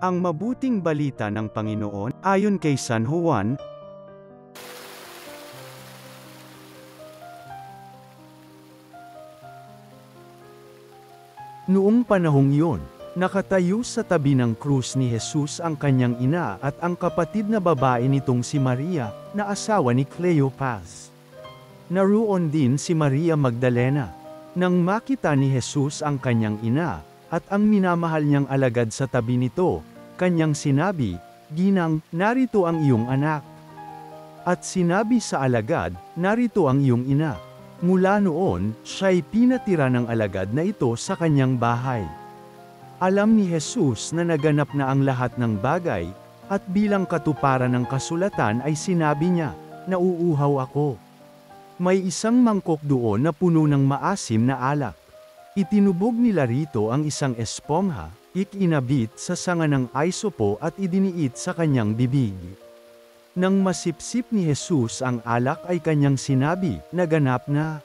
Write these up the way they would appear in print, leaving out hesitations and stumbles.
Ang mabuting balita ng Panginoon, ayon kay San Juan. Noong panahong iyon, nakatayo sa tabi ng krus ni Jesus ang kanyang ina at ang kapatid na babae nitong si Maria, na asawa ni Cleopas. Naroon din si Maria Magdalena. Nang makita ni Jesus ang kanyang ina, at ang minamahal niyang alagad sa tabi nito, kanyang sinabi, "Ginang, narito ang iyong anak." At sinabi sa alagad, "Narito ang iyong ina." Mula noon, siya'y pinatira ng alagad na ito sa kanyang bahay. Alam ni Jesus na naganap na ang lahat ng bagay, at bilang katuparan ng kasulatan ay sinabi niya, "Nauuhaw ako." May isang mangkok doon na puno ng maasim na alak. Itinubog nila rito ang isang espongha, ikinabit sa sanga ng aisopo at idiniit sa kanyang bibig. Nang masipsip ni Jesus ang alak ay kanyang sinabi, "Naganap na."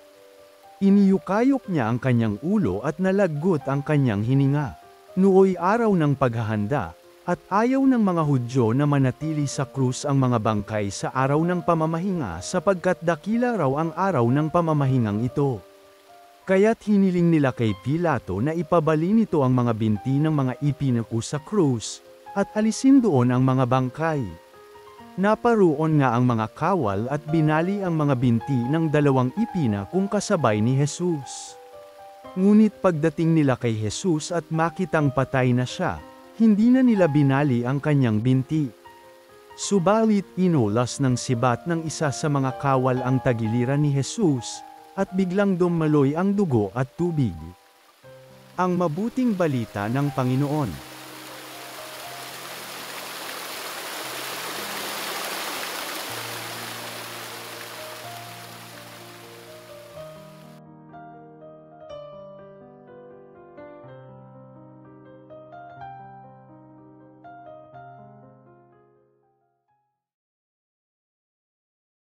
Iniyukayok niya ang kanyang ulo at nalagot ang kanyang hininga. Nooy araw ng paghahanda, at ayaw ng mga Hudyo na manatili sa krus ang mga bangkay sa araw ng pamamahinga sapagkat dakila raw ang araw ng pamamahingang ito. Kaya't hiniling nila kay Pilato na ipabali nito ang mga binti ng mga ipinako sa krus, at alisin doon ang mga bangkay. Naparoon nga ang mga kawal at binali ang mga binti ng dalawang ipina kung kasabay ni Jesus. Ngunit pagdating nila kay Jesus at makitang patay na siya, hindi na nila binali ang kanyang binti. Subalit inulas ng sibat ng isa sa mga kawal ang tagiliran ni Jesus, at biglang dumaloy ang dugo at tubig. Ang mabuting balita ng Panginoon.